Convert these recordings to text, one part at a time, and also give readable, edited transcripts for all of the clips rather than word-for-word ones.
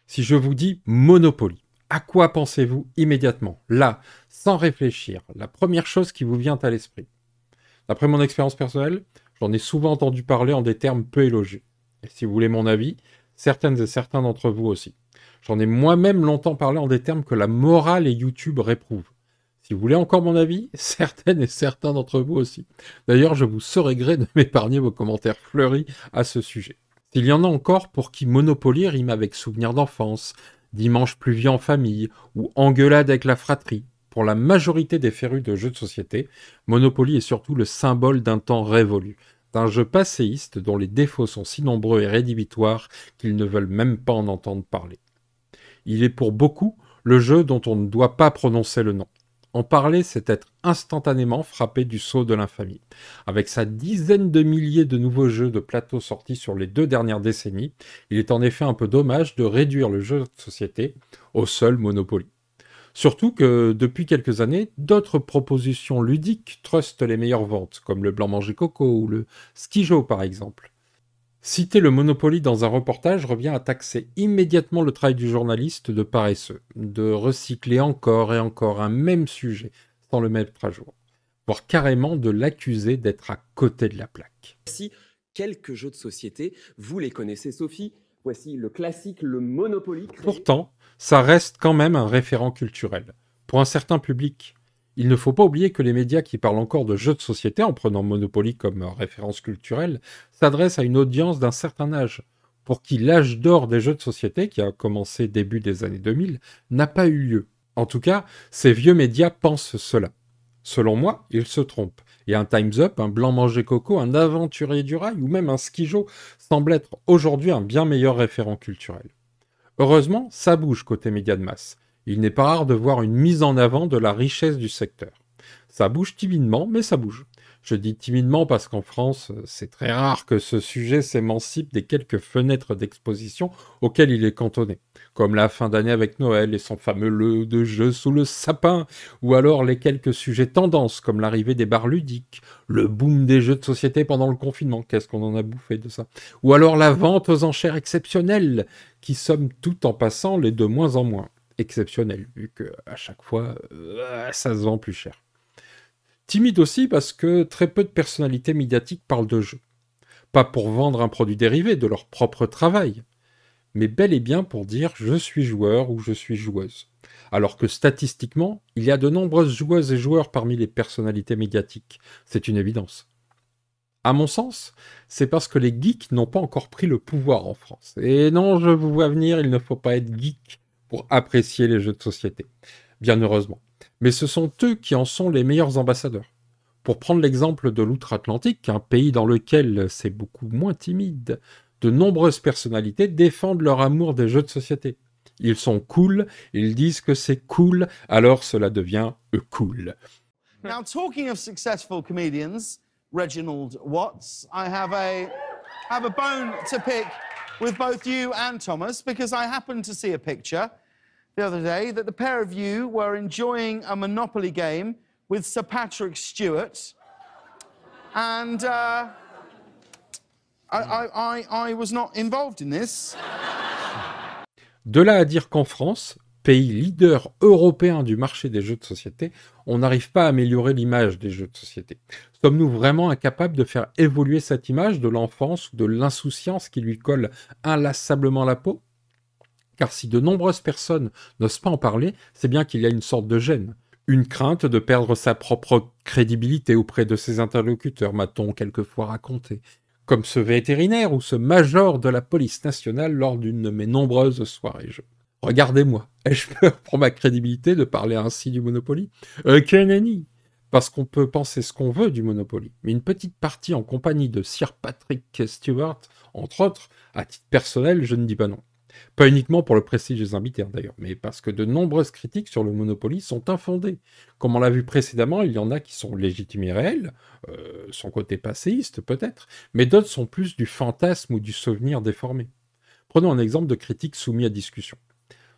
Si je vous dis Monopoly, à quoi pensez-vous immédiatement? Là, sans réfléchir, la première chose qui vous vient à l'esprit. D'après mon expérience personnelle, j'en ai souvent entendu parler en des termes peu élogieux. Et si vous voulez mon avis, certaines et certains d'entre vous aussi. J'en ai moi-même longtemps parlé en des termes que la morale et YouTube réprouvent. Si vous voulez encore mon avis, certaines et certains d'entre vous aussi. D'ailleurs, je vous saurais gré de m'épargner vos commentaires fleuris à ce sujet. S'il y en a encore pour qui Monopoly rime avec souvenirs d'enfance, dimanche pluvieux en famille ou engueulade avec la fratrie, pour la majorité des férus de jeux de société, Monopoly est surtout le symbole d'un temps révolu, d'un jeu passéiste dont les défauts sont si nombreux et rédhibitoires qu'ils ne veulent même pas en entendre parler. Il est pour beaucoup le jeu dont on ne doit pas prononcer le nom. En parler, c'est être instantanément frappé du sceau de l'infamie. Avec sa dizaine de milliers de nouveaux jeux de plateau sortis sur les 2 dernières décennies, il est en effet un peu dommage de réduire le jeu de société au seul Monopoly. Surtout que, depuis quelques années, d'autres propositions ludiques trustent les meilleures ventes, comme le blanc-manger coco ou le ski-jo par exemple. Citer le Monopoly dans un reportage revient à taxer immédiatement le travail du journaliste de paresseux, de recycler encore et encore un même sujet sans le mettre à jour, voire carrément de l'accuser d'être à côté de la plaque. Voici quelques jeux de société, vous les connaissez Sophie, voici le classique, le Monopoly. Pourtant, ça reste quand même un référent culturel, pour un certain public. Il ne faut pas oublier que les médias qui parlent encore de jeux de société, en prenant Monopoly comme référence culturelle, s'adressent à une audience d'un certain âge, pour qui l'âge d'or des jeux de société, qui a commencé début des années 2000, n'a pas eu lieu. En tout cas, ces vieux médias pensent cela. Selon moi, ils se trompent. Et un Time's Up, un blanc-manger coco, un aventurier du rail ou même un ski-jo semble être aujourd'hui un bien meilleur référent culturel. Heureusement, ça bouge côté médias de masse. Il n'est pas rare de voir une mise en avant de la richesse du secteur. Ça bouge timidement, mais ça bouge. Je dis timidement parce qu'en France, c'est très rare que ce sujet s'émancipe des quelques fenêtres d'exposition auxquelles il est cantonné, comme la fin d'année avec Noël et son fameux lot de jeux sous le sapin, ou alors les quelques sujets tendances comme l'arrivée des bars ludiques, le boom des jeux de société pendant le confinement, qu'est-ce qu'on en a bouffé de ça, ou alors la vente aux enchères exceptionnelle, qui somme tout en passant les de moins en moins exceptionnelle, vu que à chaque fois, ça se vend plus cher. Timide aussi parce que très peu de personnalités médiatiques parlent de jeux. Pas pour vendre un produit dérivé de leur propre travail, mais bel et bien pour dire je suis joueur ou je suis joueuse. Alors que statistiquement, il y a de nombreuses joueuses et joueurs parmi les personnalités médiatiques. C'est une évidence. À mon sens, c'est parce que les geeks n'ont pas encore pris le pouvoir en France. Et non, je vous vois venir, il ne faut pas être geek pour apprécier les jeux de société. Bien heureusement. Mais ce sont eux qui en sont les meilleurs ambassadeurs. Pour prendre l'exemple de l'outre-Atlantique, un pays dans lequel c'est beaucoup moins timide, de nombreuses personnalités défendent leur amour des jeux de société. Ils sont cool, ils disent que c'est cool, alors cela devient cool. Now, talking of successful comedians, Reginald Watts, I have a bone to pick with both you and Thomas, because I happened to see a picture the other day that the pair of you were enjoying a Monopoly game with Sir Patrick Stewart, and I was not involved in this. De là à dire qu'en France, pays leader européen du marché des jeux de société, on n'arrive pas à améliorer l'image des jeux de société. Sommes-nous vraiment incapables de faire évoluer cette image de l'enfance ou de l'insouciance qui lui colle inlassablement à la peau? Car si de nombreuses personnes n'osent pas en parler, c'est bien qu'il y a une sorte de gêne. Une crainte de perdre sa propre crédibilité auprès de ses interlocuteurs, m'a-t-on quelquefois raconté. Comme ce vétérinaire ou ce major de la police nationale lors d'une de mes nombreuses soirées jeux. Regardez-moi, ai-je peur pour ma crédibilité de parler ainsi du Monopoly? Que nenni! Parce qu'on peut penser ce qu'on veut du Monopoly, mais une petite partie en compagnie de Sir Patrick Stewart, entre autres, à titre personnel, je ne dis pas non. Pas uniquement pour le prestige des invités d'ailleurs, mais parce que de nombreuses critiques sur le Monopoly sont infondées. Comme on l'a vu précédemment, il y en a qui sont légitimes et réelles, son côté passéiste peut-être, mais d'autres sont plus du fantasme ou du souvenir déformé. Prenons un exemple de critique soumis à discussion.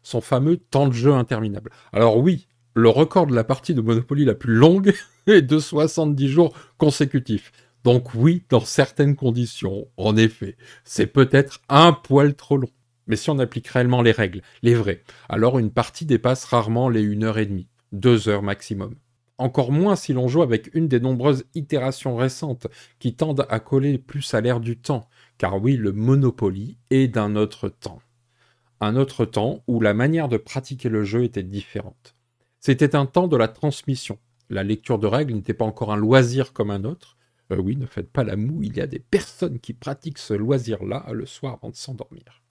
Son fameux temps de jeu interminable. Alors oui, le record de la partie de Monopoly la plus longue est de 70 jours consécutifs. Donc oui, dans certaines conditions, en effet, c'est peut-être un poil trop long. Mais si on applique réellement les règles, les vraies, alors une partie dépasse rarement les 1h30, 2 heures maximum. Encore moins si l'on joue avec une des nombreuses itérations récentes qui tendent à coller plus à l'ère du temps, car oui, le Monopoly est d'un autre temps. Un autre temps où la manière de pratiquer le jeu était différente. C'était un temps de la transmission. La lecture de règles n'était pas encore un loisir comme un autre. Oui, ne faites pas la moue, il y a des personnes qui pratiquent ce loisir-là le soir avant de s'endormir.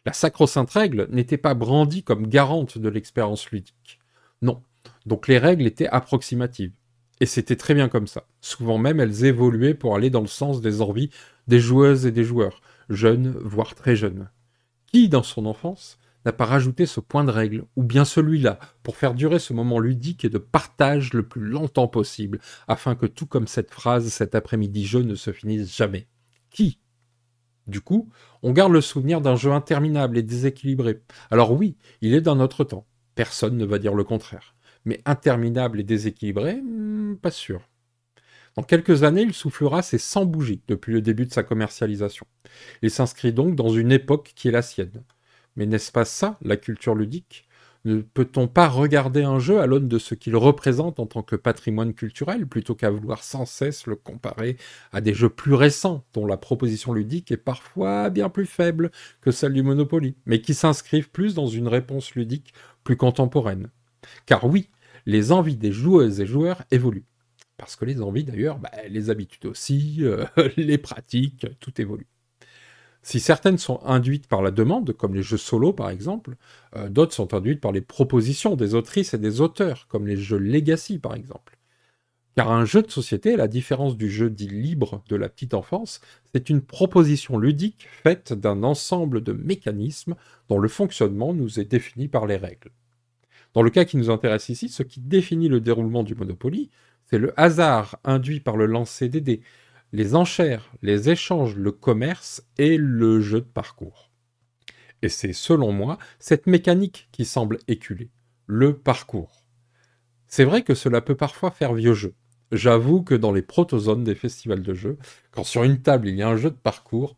La sacro-sainte règle n'était pas brandie comme garante de l'expérience ludique. Non, donc les règles étaient approximatives. Et c'était très bien comme ça. Souvent même, elles évoluaient pour aller dans le sens des envies des joueuses et des joueurs, jeunes, voire très jeunes. Qui, dans son enfance, n'a pas rajouté ce point de règle, ou bien celui-là, pour faire durer ce moment ludique et de partage le plus longtemps possible, afin que tout comme cette phrase, cet après-midi jeu ne se finisse jamais. Qui ? Du coup, on garde le souvenir d'un jeu interminable et déséquilibré. Alors oui, il est d'un autre temps. Personne ne va dire le contraire. Mais interminable et déséquilibré, pas sûr. Dans quelques années, il soufflera ses 100 bougies depuis le début de sa commercialisation. Il s'inscrit donc dans une époque qui est la sienne. Mais n'est-ce pas ça, la culture ludique ? Ne peut-on pas regarder un jeu à l'aune de ce qu'il représente en tant que patrimoine culturel, plutôt qu'à vouloir sans cesse le comparer à des jeux plus récents, dont la proposition ludique est parfois bien plus faible que celle du Monopoly, mais qui s'inscrivent plus dans une réponse ludique plus contemporaine ? Car oui, les envies des joueuses et joueurs évoluent. Parce que les envies, d'ailleurs, les habitudes aussi, les pratiques, tout évolue. Si certaines sont induites par la demande, comme les jeux solo par exemple, d'autres sont induites par les propositions des autrices et des auteurs, comme les jeux Legacy par exemple. Car un jeu de société, à la différence du jeu dit libre de la petite enfance, c'est une proposition ludique faite d'un ensemble de mécanismes dont le fonctionnement nous est défini par les règles. Dans le cas qui nous intéresse ici, ce qui définit le déroulement du Monopoly, c'est le hasard induit par le lancer des dés, les enchères, les échanges, le commerce et le jeu de parcours. Et c'est, selon moi, cette mécanique qui semble éculée, le parcours. C'est vrai que cela peut parfois faire vieux jeu. J'avoue que dans les protozones des festivals de jeux, quand sur une table il y a un jeu de parcours,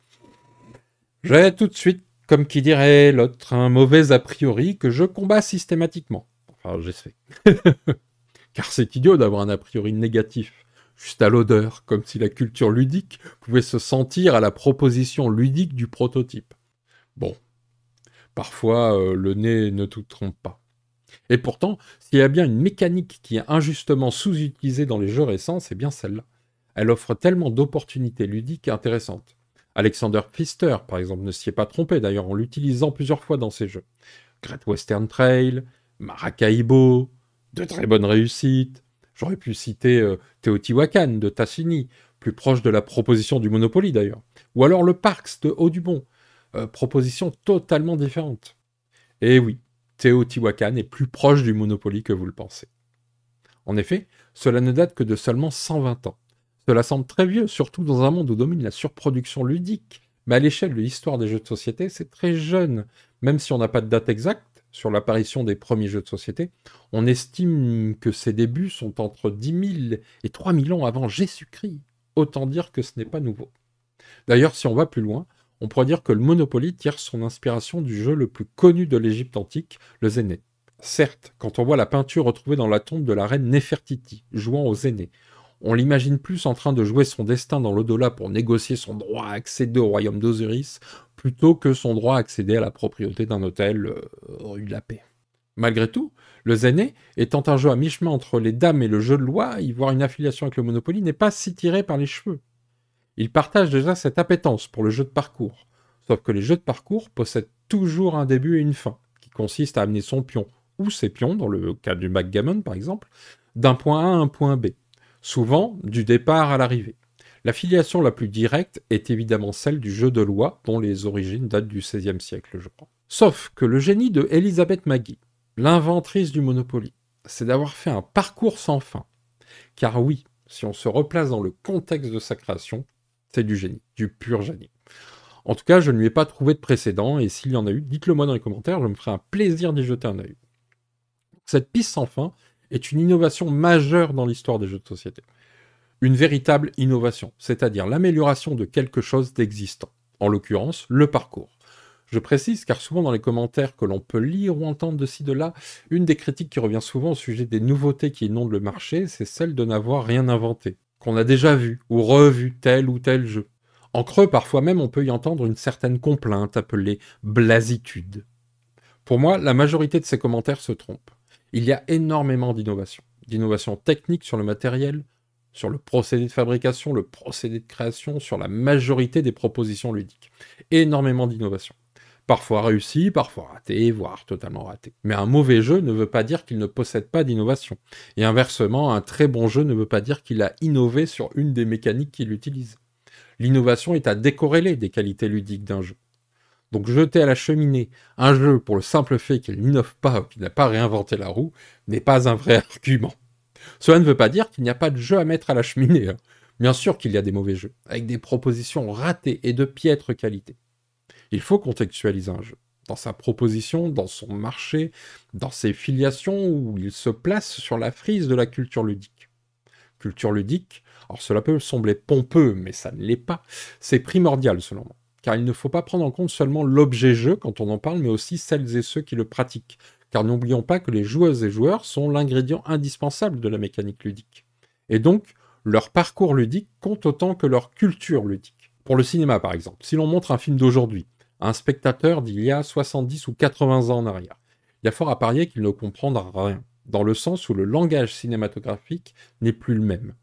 j'ai tout de suite, comme qui dirait l'autre, un mauvais a priori que je combats systématiquement. Enfin, j'essaie. Car c'est idiot d'avoir un a priori négatif. Juste à l'odeur, comme si la culture ludique pouvait se sentir à la proposition ludique du prototype. Bon, parfois le nez ne tout trompe pas. Et pourtant, s'il y a bien une mécanique qui est injustement sous-utilisée dans les jeux récents, c'est bien celle-là. Elle offre tellement d'opportunités ludiques intéressantes. Alexander Pfister, par exemple, ne s'y est pas trompé d'ailleurs en l'utilisant plusieurs fois dans ses jeux. Great Western Trail, Maracaibo, de très bonnes réussites. J'aurais pu citer Teotihuacan de Tassigny, plus proche de la proposition du Monopoly d'ailleurs. Ou alors le Parks de Haut-du-Bon, proposition totalement différente. Et oui, Teotihuacan est plus proche du Monopoly que vous le pensez. En effet, cela ne date que de seulement 120 ans. Cela semble très vieux, surtout dans un monde où domine la surproduction ludique, mais à l'échelle de l'histoire des jeux de société, c'est très jeune. Même si on n'a pas de date exacte sur l'apparition des premiers jeux de société, on estime que ses débuts sont entre 10 000 et 3 000 ans avant Jésus-Christ. Autant dire que ce n'est pas nouveau. D'ailleurs, si on va plus loin, on pourrait dire que le Monopoly tire son inspiration du jeu le plus connu de l'Égypte antique, le Zéné. Certes, quand on voit la peinture retrouvée dans la tombe de la reine Néfertiti, jouant au Zéné, on l'imagine plus en train de jouer son destin dans l'au-delà pour négocier son droit à accéder au royaume d'Osiris, plutôt que son droit à accéder à la propriété d'un hôtel rue de la Paix. Malgré tout, le Zéné, étant un jeu à mi-chemin entre les dames et le jeu de loi, y voir une affiliation avec le Monopoly n'est pas si tiré par les cheveux. Il partage déjà cette appétence pour le jeu de parcours, sauf que les jeux de parcours possèdent toujours un début et une fin, qui consiste à amener son pion, ou ses pions, dans le cas du backgammon par exemple, d'un point A à un point B, souvent du départ à l'arrivée. L'affiliation la plus directe est évidemment celle du jeu de loi, dont les origines datent du XVIe siècle, je crois. Sauf que le génie de Elizabeth Maggie, l'inventrice du Monopoly, c'est d'avoir fait un parcours sans fin. Car oui, si on se replace dans le contexte de sa création, c'est du génie, du pur génie. En tout cas, je ne lui ai pas trouvé de précédent, et s'il y en a eu, dites-le moi dans les commentaires, je me ferai un plaisir d'y jeter un œil. Cette piste sans fin est une innovation majeure dans l'histoire des jeux de société. Une véritable innovation, c'est-à-dire l'amélioration de quelque chose d'existant, en l'occurrence le parcours. Je précise car souvent dans les commentaires que l'on peut lire ou entendre de ci de là, une des critiques qui revient souvent au sujet des nouveautés qui inondent le marché, c'est celle de n'avoir rien inventé, qu'on a déjà vu ou revu tel ou tel jeu. En creux, parfois même, on peut y entendre une certaine complainte appelée blasitude. Pour moi, la majorité de ces commentaires se trompent. Il y a énormément d'innovations. D'innovations techniques sur le matériel, sur le procédé de fabrication, le procédé de création, sur la majorité des propositions ludiques. Énormément d'innovations. Parfois réussies, parfois ratées, voire totalement ratées. Mais un mauvais jeu ne veut pas dire qu'il ne possède pas d'innovation. Et inversement, un très bon jeu ne veut pas dire qu'il a innové sur une des mécaniques qu'il utilise. L'innovation est à décorréler des qualités ludiques d'un jeu. Donc jeter à la cheminée un jeu pour le simple fait qu'il n'innove pas ou qu'il n'a pas réinventé la roue n'est pas un vrai argument. Cela ne veut pas dire qu'il n'y a pas de jeu à mettre à la cheminée. Bien sûr qu'il y a des mauvais jeux, avec des propositions ratées et de piètre qualité. Il faut contextualiser un jeu, dans sa proposition, dans son marché, dans ses filiations, où il se place sur la frise de la culture ludique. Culture ludique, alors cela peut sembler pompeux, mais ça ne l'est pas, c'est primordial selon moi. Car il ne faut pas prendre en compte seulement l'objet jeu quand on en parle, mais aussi celles et ceux qui le pratiquent. Car n'oublions pas que les joueuses et joueurs sont l'ingrédient indispensable de la mécanique ludique. Et donc, leur parcours ludique compte autant que leur culture ludique. Pour le cinéma par exemple, si l'on montre un film d'aujourd'hui, à un spectateur d'il y a 70 ou 80 ans en arrière, il y a fort à parier qu'il ne comprendra rien, dans le sens où le langage cinématographique n'est plus le même.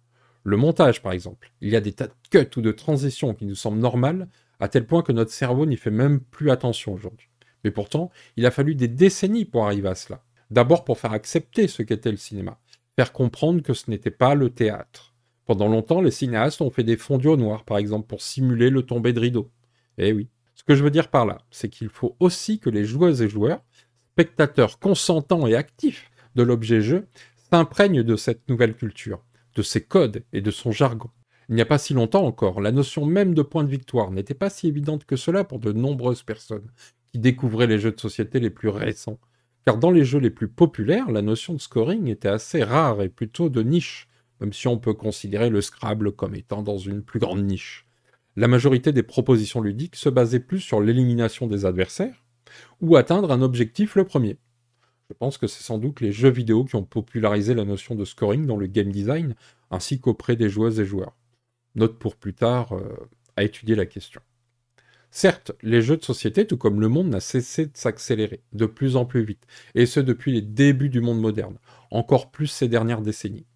Le montage par exemple, il y a des tas de cuts ou de transitions qui nous semblent normales, à tel point que notre cerveau n'y fait même plus attention aujourd'hui. Mais pourtant, il a fallu des décennies pour arriver à cela. D'abord pour faire accepter ce qu'était le cinéma, faire comprendre que ce n'était pas le théâtre. Pendant longtemps, les cinéastes ont fait des fondus au noir, par exemple, pour simuler le tombé de rideau. Eh oui. Ce que je veux dire par là, c'est qu'il faut aussi que les joueuses et joueurs, spectateurs consentants et actifs de l'objet jeu, s'imprègnent de cette nouvelle culture, de ses codes et de son jargon. Il n'y a pas si longtemps encore, la notion même de point de victoire n'était pas si évidente que cela pour de nombreuses personnes qui découvraient les jeux de société les plus récents. Car dans les jeux les plus populaires, la notion de scoring était assez rare et plutôt de niche, même si on peut considérer le Scrabble comme étant dans une plus grande niche. La majorité des propositions ludiques se basaient plus sur l'élimination des adversaires ou atteindre un objectif le premier. Je pense que c'est sans doute les jeux vidéo qui ont popularisé la notion de scoring dans le game design ainsi qu'auprès des joueuses et joueurs. Note pour plus tard à étudier la question. Certes, les jeux de société, tout comme le monde, n'a cessé de s'accélérer, de plus en plus vite, et ce depuis les débuts du monde moderne, encore plus ces dernières décennies.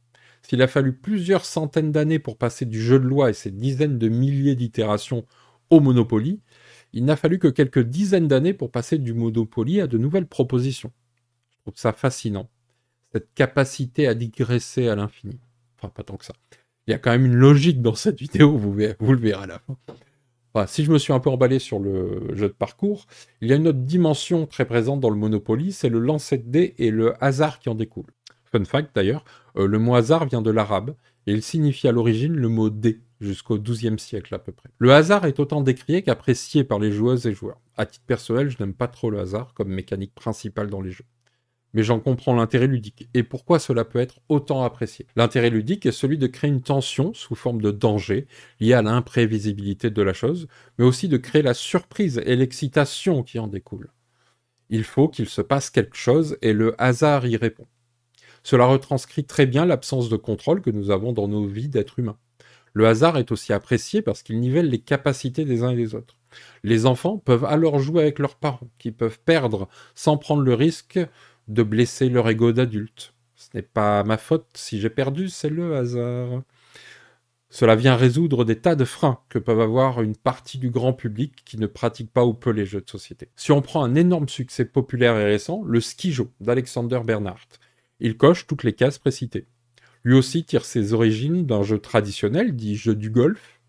S'il a fallu plusieurs centaines d'années pour passer du jeu de loi et ses dizaines de milliers d'itérations au Monopoly, il n'a fallu que quelques dizaines d'années pour passer du Monopoly à de nouvelles propositions. Je trouve ça fascinant, cette capacité à digresser à l'infini. Enfin, pas tant que ça. Il y a quand même une logique dans cette vidéo, vous le verrez à la fin. Enfin, si je me suis un peu emballé sur le jeu de parcours, il y a une autre dimension très présente dans le Monopoly, c'est le lancer de dés et le hasard qui en découle. Fun fact d'ailleurs, le mot hasard vient de l'arabe, et il signifie à l'origine le mot dé, jusqu'au XIIe siècle à peu près. Le hasard est autant décrié qu'apprécié par les joueuses et joueurs. À titre personnel, je n'aime pas trop le hasard comme mécanique principale dans les jeux. Mais j'en comprends l'intérêt ludique, et pourquoi cela peut être autant apprécié. L'intérêt ludique est celui de créer une tension sous forme de danger, liée à l'imprévisibilité de la chose, mais aussi de créer la surprise et l'excitation qui en découle. Il faut qu'il se passe quelque chose, et le hasard y répond. Cela retranscrit très bien l'absence de contrôle que nous avons dans nos vies d'êtres humains. Le hasard est aussi apprécié parce qu'il nivelle les capacités des uns et des autres. Les enfants peuvent alors jouer avec leurs parents, qui peuvent perdre sans prendre le risque de blesser leur ego d'adulte. Ce n'est pas ma faute si j'ai perdu, c'est le hasard. Cela vient résoudre des tas de freins que peuvent avoir une partie du grand public qui ne pratique pas ou peu les jeux de société. Si on prend un énorme succès populaire et récent, le Ski-Jo d'Alexander Bernhardt, il coche toutes les cases précitées. Lui aussi tire ses origines d'un jeu traditionnel, dit jeu du golf.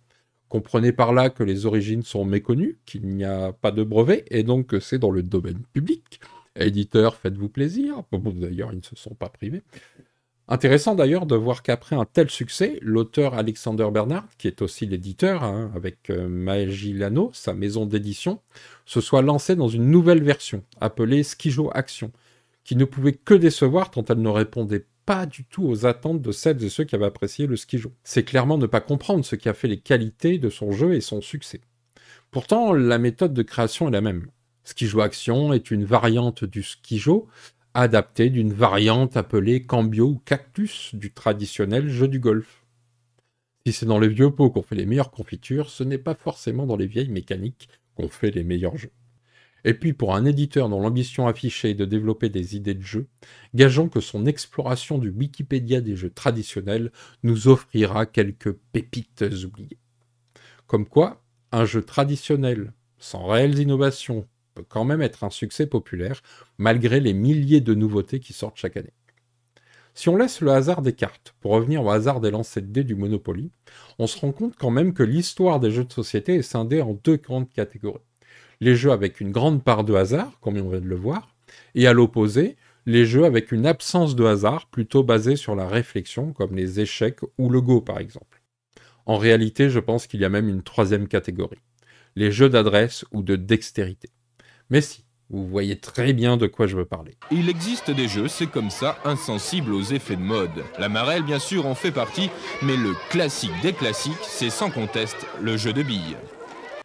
Comprenez par là que les origines sont méconnues, qu'il n'y a pas de brevet, et donc que c'est dans le domaine public. Éditeurs, faites-vous plaisir. Bon, d'ailleurs, ils ne se sont pas privés. Intéressant d'ailleurs de voir qu'après un tel succès, l'auteur Alexander Bernhardt, qui est aussi l'éditeur, avec Magillano, sa maison d'édition, se soit lancé dans une nouvelle version, appelée Ski-Jo Action, qui ne pouvait que décevoir tant elle ne répondait pas du tout aux attentes de celles et ceux qui avaient apprécié le Ski-Jo. C'est clairement ne pas comprendre ce qui a fait les qualités de son jeu et son succès. Pourtant, la méthode de création est la même. Skijo Action est une variante du Skijo, adaptée d'une variante appelée Cambio ou Cactus du traditionnel jeu du golf. Si c'est dans les vieux pots qu'on fait les meilleures confitures, ce n'est pas forcément dans les vieilles mécaniques qu'on fait les meilleurs jeux. Et puis pour un éditeur dont l'ambition affichée est de développer des idées de jeux, gageons que son exploration du Wikipédia des jeux traditionnels nous offrira quelques pépites oubliées. Comme quoi, un jeu traditionnel, sans réelles innovations, peut quand même être un succès populaire, malgré les milliers de nouveautés qui sortent chaque année. Si on laisse le hasard des cartes, pour revenir au hasard des lancers de dés du Monopoly, on se rend compte quand même que l'histoire des jeux de société est scindée en deux grandes catégories. Les jeux avec une grande part de hasard, comme on vient de le voir, et à l'opposé, les jeux avec une absence de hasard, plutôt basés sur la réflexion, comme les échecs ou le Go par exemple. En réalité, je pense qu'il y a même une troisième catégorie, les jeux d'adresse ou de dextérité. Mais si, vous voyez très bien de quoi je veux parler. Il existe des jeux, c'est comme ça, insensibles aux effets de mode. La marelle, bien sûr, en fait partie, mais le classique des classiques, c'est sans conteste le jeu de billes.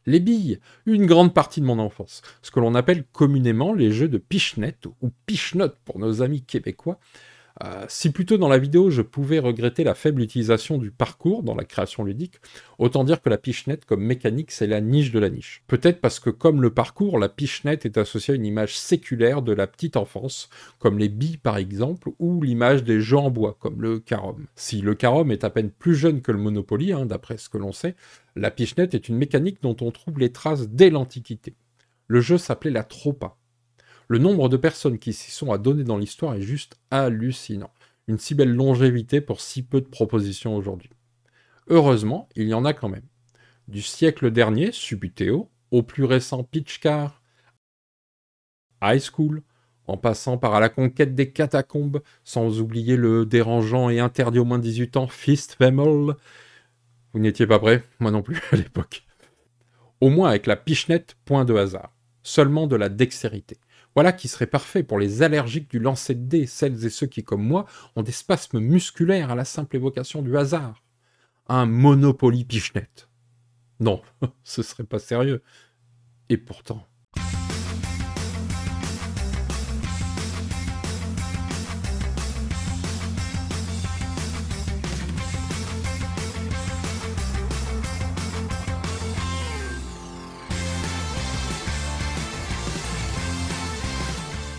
Les billes, une grande partie de mon enfance, ce que l'on appelle communément les jeux de pichenette ou pichenotte pour nos amis québécois. Si plutôt dans la vidéo je pouvais regretter la faible utilisation du parcours dans la création ludique, autant dire que la pichenette comme mécanique c'est la niche de la niche. Peut-être parce que comme le parcours, la pichenette est associée à une image séculaire de la petite enfance, comme les billes par exemple, ou l'image des jeux en bois, comme le carom. Si le carom est à peine plus jeune que le Monopoly, d'après ce que l'on sait, la pichenette est une mécanique dont on trouve les traces dès l'Antiquité. Le jeu s'appelait la tropa. Le nombre de personnes qui s'y sont adonnées dans l'histoire est juste hallucinant. Une si belle longévité pour si peu de propositions aujourd'hui. Heureusement, il y en a quand même. Du siècle dernier, Subuteo, au plus récent Pitch Car, High School, en passant par À la conquête des catacombes, sans oublier le dérangeant et interdit aux moins de 18 ans Fist Them All. Vous n'étiez pas prêts? Moi non plus à l'époque. Au moins avec la pichenette, point de hasard. Seulement de la dextérité. Voilà qui serait parfait pour les allergiques du lancer de dés, celles et ceux qui, comme moi, ont des spasmes musculaires à la simple évocation du hasard. Un Monopoly pichenette. Non, ce serait pas sérieux. Et pourtant...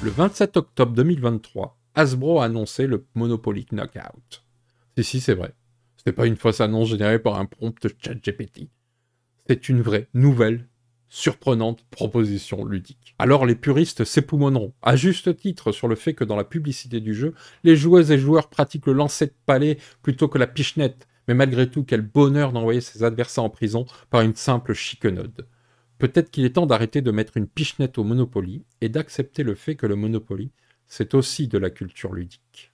Le 27 octobre 2023, Hasbro a annoncé le Monopoly Knockout. Si, c'est vrai. C'était pas une fausse annonce générée par un prompt ChatGPT. C'est une vraie, nouvelle, surprenante proposition ludique. Alors les puristes s'époumoneront, à juste titre, sur le fait que dans la publicité du jeu, les joueuses et joueurs pratiquent le lancer de palais plutôt que la pichenette. Mais malgré tout, quel bonheur d'envoyer ses adversaires en prison par une simple chiquenaude. Peut-être qu'il est temps d'arrêter de mettre une pichenette au Monopoly et d'accepter le fait que le Monopoly, c'est aussi de la culture ludique.